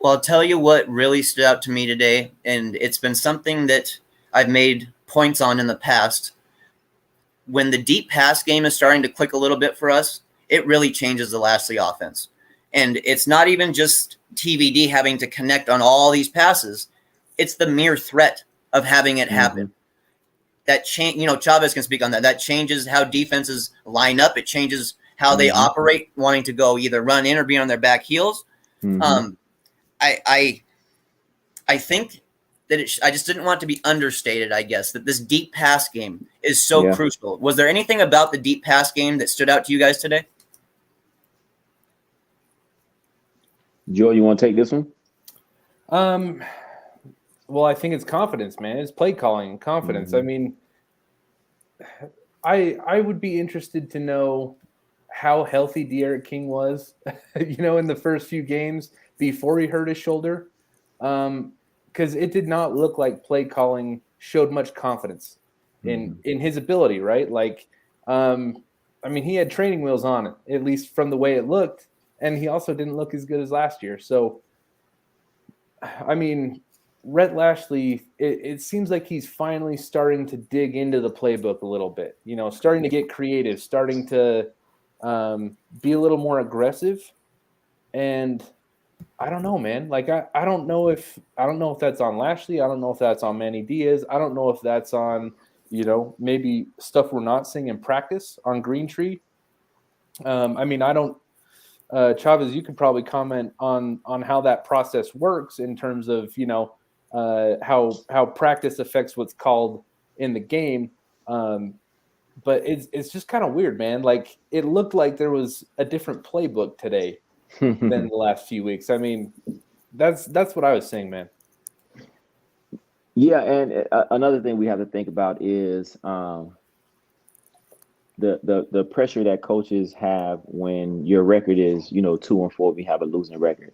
Well, I'll tell you what really stood out to me today, and it's been something that I've made points on in the past. When the deep pass game is starting to click a little bit for us, it really changes the Lashley offense. And it's not even just TVD having to connect on all these passes. It's the mere threat of having it happen. Mm-hmm. That change, Chavez can speak on that. That changes how defenses line up. It changes how they operate, wanting to go either run in or be on their back heels. Mm-hmm. I think that I just didn't want it to be understated, I guess, that this deep pass game is so crucial. Was there anything about the deep pass game that stood out to you guys today? Joe, you want to take this one? Well, I think it's confidence, man. It's play calling and confidence. I mean, I would be interested to know how healthy De'Aaron King was, in the first few games before he hurt his shoulder. Because it did not look like play calling showed much confidence in his ability, right? Like, he had training wheels on it, at least from the way it looked, and he also didn't look as good as last year. So, Rhett Lashley, it seems like he's finally starting to dig into the playbook a little bit, starting to get creative, starting to be a little more aggressive. And I don't know, man. Like, I don't know if that's on Lashley. I don't know if that's on Manny Diaz. I don't know if that's on, maybe stuff we're not seeing in practice on Greentree. I don't. Chavez, you could probably comment on how that process works in terms of how practice affects what's called in the game. But it's just kind of weird, man. Like, it looked like there was a different playbook today than the last few weeks. That's what I was saying, man. Yeah, and another thing we have to think about is the pressure that coaches have when your record is 2-4. We have a losing record,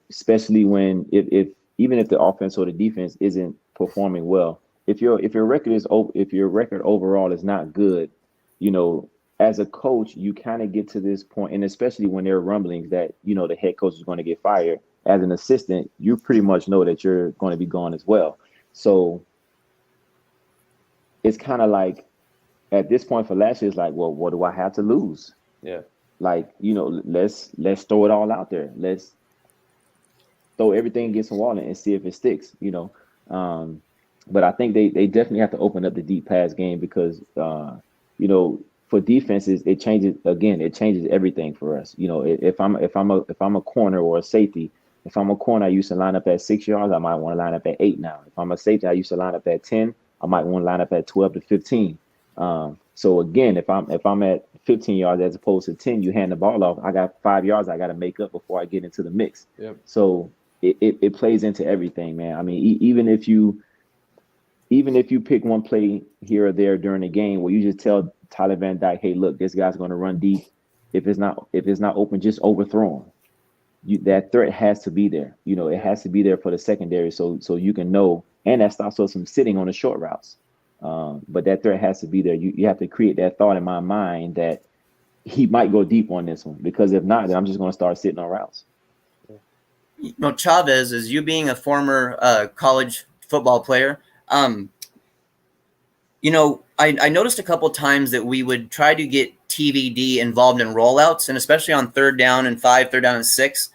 especially when if even if the offense or the defense isn't performing well. If your record overall is not good, as a coach, you kind of get to this point, and especially when there are rumblings that the head coach is going to get fired. As an assistant, you pretty much know that you're going to be gone as well. So it's kind of like, at this point for last year, it's like, well, what do I have to lose? Yeah. Like, let's throw it all out there. Let's throw everything against the wall and see if it sticks, But I think they definitely have to open up the deep pass game because, for defenses, it changes everything for us. If I'm a corner or a safety, if I'm a corner, I used to line up at 6 yards. I might want to line up at 8 now. If I'm a safety, I used to line up at 10. I might want to line up at 12 to 15. So again, if I'm at 15 yards as opposed to 10, you hand the ball off. I got 5 yards I got to make up before I get into the mix. Yep. So it plays into everything, man. Even if you pick one play here or there during the game where you just tell Tyler Van Dyke, hey, look, this guy's going to run deep. If it's not open, just overthrow him. That threat has to be there. It has to be there for the secondary, so you can know, and that stops us from sitting on the short routes. But that threat has to be there. You have to create that thought in my mind that he might go deep on this one, because if not, then I'm just going to start sitting on routes. Chavez, as you being a former college football player, I noticed a couple times that we would try to get TVD involved in rollouts, and especially on 3rd down and 5, 3rd down and 6.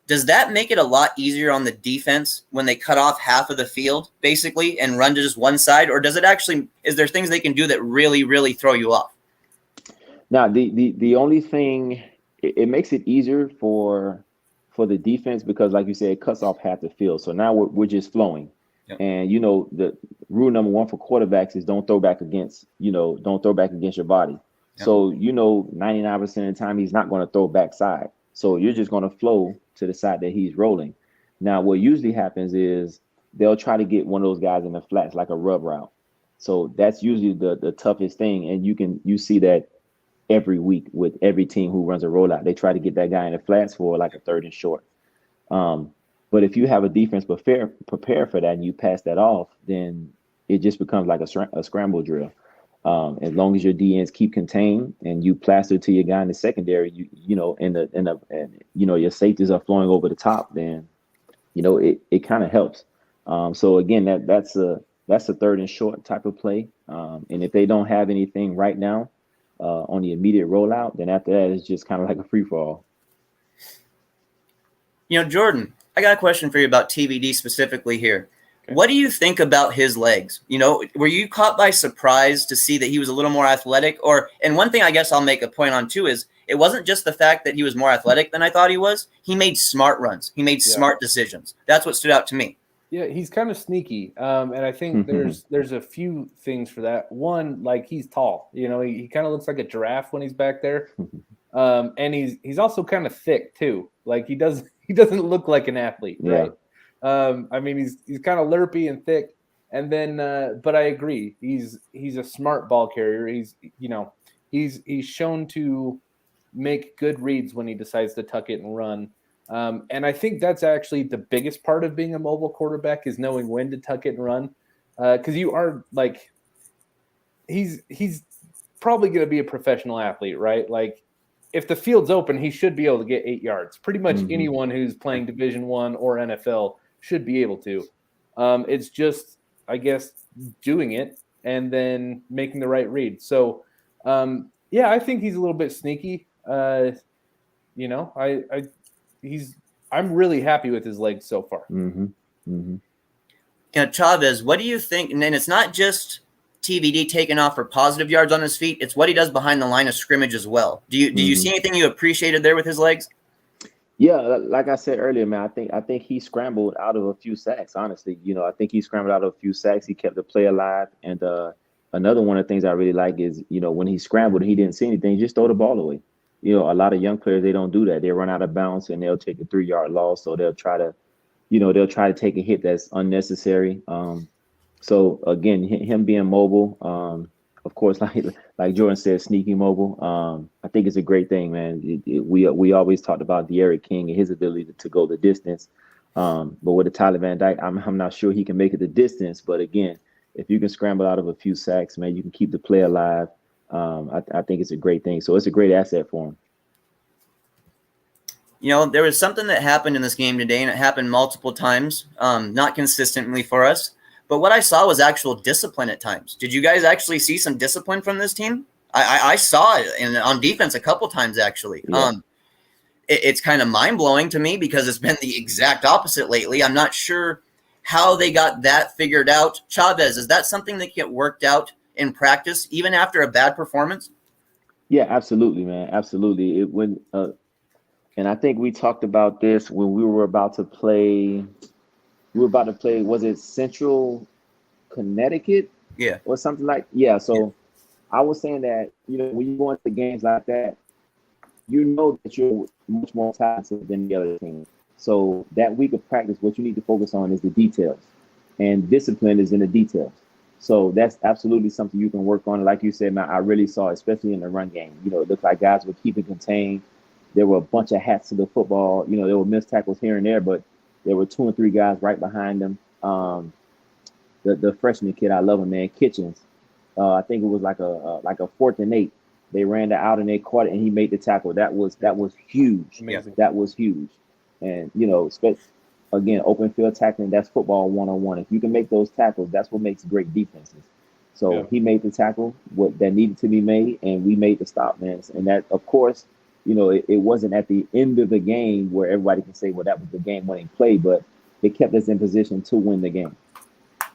Does that make it a lot easier on the defense when they cut off half of the field, basically, and run to just one side? Or does it actually – is there things they can do that really, really throw you off? Now, the only thing – it makes it easier for the defense because, like you said, it cuts off half the field. So now we're just flowing. Yep. And, the rule number 1 for quarterbacks is don't throw back against your body. Yep. So, 99% of the time he's not going to throw backside. So you're just going to flow to the side that he's rolling. Now, what usually happens is they'll try to get one of those guys in the flats, like a rub route. So that's usually the toughest thing. And you see that every week with every team who runs a rollout. They try to get that guy in the flats for like a 3rd and short. But if you have a defense prepare for that and you pass that off, then it just becomes like a scramble drill. As long as your DNs keep contained and you plaster to your guy in the secondary, your safeties are flowing over the top, then it kind of helps. So again, that's a third and short type of play. And if they don't have anything right now on the immediate rollout, then after that, it's just kind of like a free for all. Jordan, I got a question for you about TVD specifically here. Okay. What do you think about his legs? Were you caught by surprise to see that he was a little more athletic? And one thing I guess I'll make a point on too is it wasn't just the fact that he was more athletic than I thought he was. He made smart runs. He made smart decisions. That's what stood out to me. Yeah, he's kind of sneaky. And I think there's a few things for that. One, like he's tall. He kind of looks like a giraffe when he's back there. And he's also kind of thick too. Like he doesn't look like an athlete, right? I mean, he's kind of lurpy and thick. And then, but I agree, he's a smart ball carrier. He's shown to make good reads when he decides to tuck it and run. And I think that's actually the biggest part of being a mobile quarterback is knowing when to tuck it and run. Because you are like, he's probably going to be a professional athlete, right? Like, if the field's open, he should be able to get 8 yards. Pretty much anyone who's playing Division I or NFL should be able to. It's just, I guess, doing it and then making the right read. So, I think he's a little bit sneaky. I'm really happy with his legs so far. Chavez, what do you think? And then it's not just TVD taking off for positive yards on his feet. It's what he does behind the line of scrimmage as well. Do you see anything you appreciated there with his legs? Yeah, like I said earlier, man, I think he scrambled out of a few sacks, honestly. I think he scrambled out of a few sacks. He kept the play alive. And another one of the things I really like is, when he scrambled and he didn't see anything, just throw the ball away. A lot of young players, they don't do that. They run out of bounds and they'll take a 3-yard loss. So they'll try to take a hit that's unnecessary. So again, him being mobile, of course, like Jordan said, sneaky mobile. I think it's a great thing, man. We always talked about De'Aaron King and his ability to go the distance. But with the Tyler Van Dyke, I'm not sure he can make it the distance. But again, if you can scramble out of a few sacks, man, you can keep the play alive. I think it's a great thing. So it's a great asset for him. There was something that happened in this game today, and it happened multiple times, not consistently for us. But what I saw was actual discipline at times. Did you guys actually see some discipline from this team? I saw it on defense a couple times, actually. Yeah. It's kind of mind-blowing to me because it's been the exact opposite lately. I'm not sure how they got that figured out. Chavez, is that something that get worked out in practice, even after a bad performance? Yeah, absolutely, man. Absolutely. And I think we talked about this when we were about to play. Was it Central Connecticut? Yeah. Or something like, yeah. So I was saying that, when you go into games like that, that you're much more talented than the other team. So that week of practice, what you need to focus on is the details, and discipline is in the details. So that's absolutely something you can work on. Like you said, man, I really saw, especially in the run game, it looked like guys were keeping contained. There were a bunch of hats to the football. There were missed tackles here and there, but there were 2 and 3 guys right behind them. The freshman kid, I love him, man, Kitchens. I think it was like a 4th and 8. They ran the out and they caught it, and he made the tackle. That was huge. Amazing. That was huge. And again, open field tackling, that's football 1-on-1. If you can make those tackles, that's what makes great defenses. So he made the tackle that needed to be made, and we made the stop, man. And that, of course, it wasn't at the end of the game where everybody can say, well, that was the game-winning play, but it kept us in position to win the game.